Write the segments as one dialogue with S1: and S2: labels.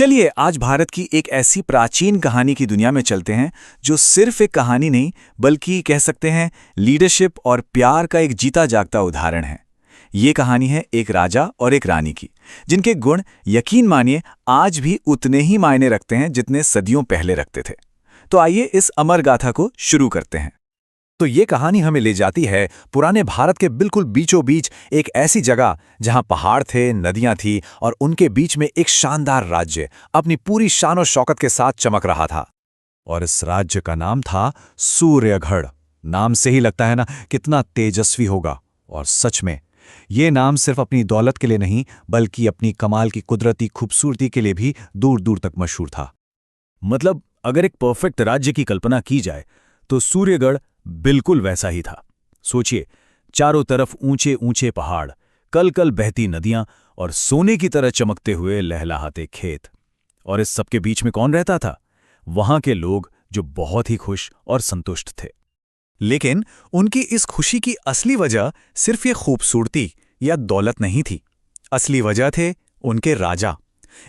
S1: चलिए आज भारत की एक ऐसी प्राचीन कहानी की दुनिया में चलते हैं जो सिर्फ एक कहानी नहीं बल्कि कह सकते हैं लीडरशिप और प्यार का एक जीता जागता उदाहरण है। ये कहानी है एक राजा और एक रानी की, जिनके गुण यकीन मानिए आज भी उतने ही मायने रखते हैं जितने सदियों पहले रखते थे। तो आइए इस अमर गाथा को शुरू करते हैं।
S2: तो ये कहानी हमें ले जाती है पुराने भारत के बिल्कुल बीचों बीच एक ऐसी जगह जहां पहाड़ थे, नदियां थी और उनके बीच में एक शानदार राज्य अपनी पूरी शान और शौकत के साथ चमक रहा था। और इस राज्य का नाम था सूर्यगढ़। नाम से ही लगता है ना कितना तेजस्वी होगा। और सच में ये नाम सिर्फ अपनी दौलत के लिए नहीं बल्कि अपनी कमाल की कुदरती खूबसूरती के लिए भी दूर दूर तक मशहूर था।
S3: मतलब अगर एक परफेक्ट राज्य की कल्पना की जाए तो सूर्यगढ़ बिल्कुल वैसा ही था। सोचिए, चारों तरफ ऊंचे ऊंचे पहाड़, कल कल बहती नदियां और सोने की तरह चमकते हुए लहलहाते खेत। और इस सबके बीच में कौन रहता था? वहां के लोग जो बहुत ही खुश और संतुष्ट थे।
S2: लेकिन उनकी इस खुशी की असली वजह सिर्फ ये खूबसूरती या दौलत नहीं थी। असली वजह थे उनके राजा।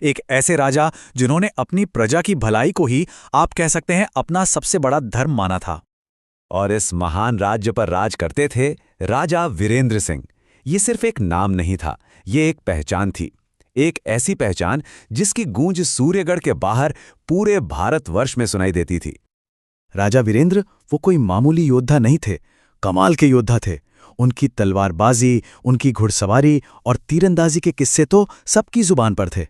S2: एक ऐसे राजा जिन्होंने अपनी प्रजा की भलाई को ही आप कह सकते हैं अपना सबसे बड़ा धर्म माना था। और इस महान राज्य पर राज करते थे राजा वीरेंद्र सिंह। ये सिर्फ एक नाम नहीं था, ये एक पहचान थी। एक ऐसी पहचान जिसकी गूंज सूर्यगढ़ के बाहर पूरे भारतवर्ष में सुनाई देती थी। राजा वीरेंद्र वो कोई मामूली योद्धा नहीं थे, कमाल के योद्धा थे। उनकी तलवारबाजी, उनकी घुड़सवारी और तीरंदाजी के किस्से तो सबकी जुबान पर थे।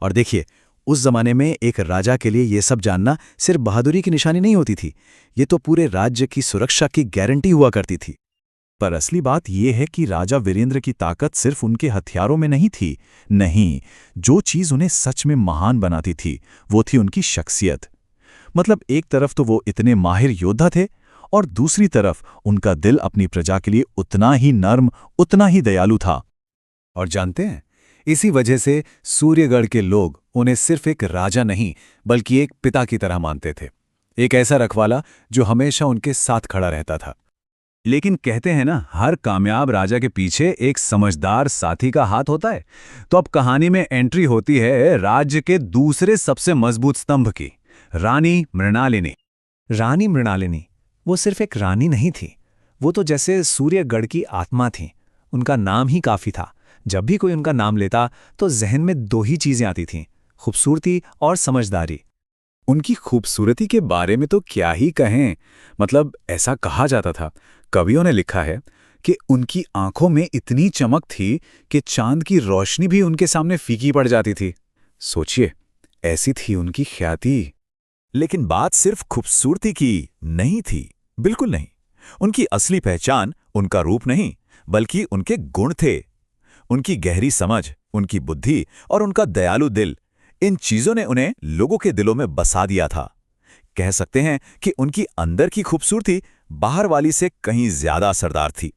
S2: और देखिए, उस जमाने में एक राजा के लिए ये सब जानना सिर्फ बहादुरी की निशानी नहीं होती थी, ये तो पूरे राज्य की सुरक्षा की गारंटी हुआ करती थी। पर असली बात यह है कि राजा वीरेंद्र की ताकत सिर्फ उनके हथियारों में नहीं थी। नहीं, जो चीज उन्हें सच में महान बनाती थी वो थी उनकी शख्सियत। मतलब एक तरफ तो वो इतने माहिर योद्धा थे और दूसरी तरफ उनका दिल अपनी प्रजा के लिए उतना ही नर्म, उतना ही दयालु था। और जानते हैं, इसी वजह से सूर्यगढ़ के लोग उन्हें सिर्फ एक राजा नहीं बल्कि एक पिता की तरह मानते थे। एक ऐसा रखवाला जो हमेशा उनके साथ खड़ा रहता था।
S3: लेकिन कहते हैं ना, हर कामयाब राजा के पीछे एक समझदार साथी का हाथ होता है। तो अब कहानी में एंट्री होती है राज्य के दूसरे सबसे मजबूत स्तंभ की, रानी मृणालिनी।
S2: रानी मृणालिनी वो सिर्फ एक रानी नहीं थी, वो तो जैसे सूर्यगढ़ की आत्मा थी। उनका नाम ही काफी था। जब भी कोई उनका नाम लेता तो जहन में दो ही चीजें आती थीं, खूबसूरती और समझदारी।
S3: उनकी खूबसूरती के बारे में तो क्या ही कहें। मतलब ऐसा कहा जाता था, कवियों ने लिखा है कि उनकी आंखों में इतनी चमक थी कि चांद की रोशनी भी उनके सामने फीकी पड़ जाती थी। सोचिए, ऐसी थी उनकी ख्याति।
S2: लेकिन बात सिर्फ खूबसूरती की नहीं थी, बिल्कुल नहीं। उनकी असली पहचान उनका रूप नहीं बल्कि उनके गुण थे। उनकी गहरी समझ, उनकी बुद्धि और उनका दयालु दिल, इन चीजों ने उन्हें लोगों के दिलों में बसा दिया था। कह सकते हैं कि उनकी अंदर की खूबसूरती बाहर वाली से कहीं ज्यादा असरदार थी।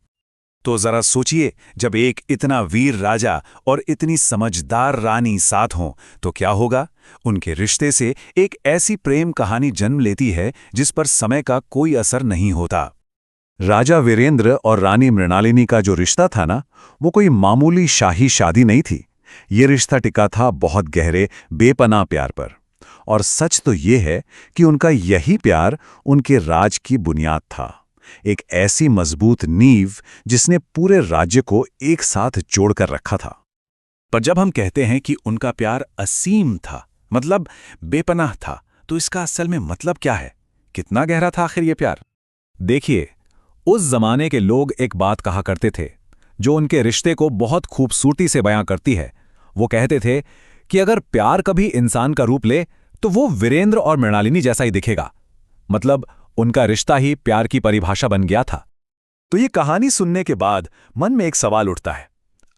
S2: तो जरा सोचिए, जब एक इतना वीर राजा और इतनी समझदार रानी साथ हों तो क्या होगा। उनके रिश्ते से एक ऐसी प्रेम कहानी जन्म लेती है जिस पर समय का कोई असर नहीं होता। राजा वीरेंद्र और रानी मृणालिनी का जो रिश्ता था ना, वो कोई मामूली शाही शादी नहीं थी। ये रिश्ता टिका था बहुत गहरे, बेपनाह प्यार पर। और सच तो ये है कि उनका यही प्यार उनके राज की बुनियाद था। एक ऐसी मजबूत नींव जिसने पूरे राज्य को एक साथ जोड़कर रखा था।
S3: पर जब हम कहते हैं कि उनका प्यार असीम था, मतलब बेपनाह था, तो इसका असल में मतलब क्या है? कितना गहरा था आखिर ये प्यार? देखिए, उस जमाने के लोग एक बात कहा करते थे जो उनके रिश्ते को बहुत खूबसूरती से बयां करती है। वो कहते थे कि अगर प्यार कभी इंसान का रूप ले तो वो वीरेंद्र और मृणालिनी जैसा ही दिखेगा। मतलब उनका रिश्ता ही प्यार की परिभाषा बन गया था।
S2: तो ये कहानी सुनने के बाद मन में एक सवाल उठता है।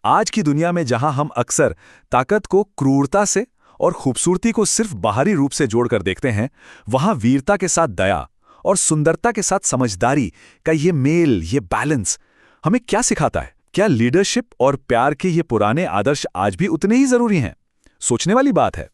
S2: आज की दुनिया में जहां हम अक्सर ताकत को क्रूरता से और खूबसूरती को सिर्फ बाहरी रूप से जोड़कर देखते हैं, वहां वीरता के साथ दया और सुंदरता के साथ समझदारी का ये मेल, ये बैलेंस हमें क्या सिखाता है? क्या लीडरशिप और प्यार के ये पुराने आदर्श आज भी उतने ही जरूरी हैं? सोचने वाली बात है।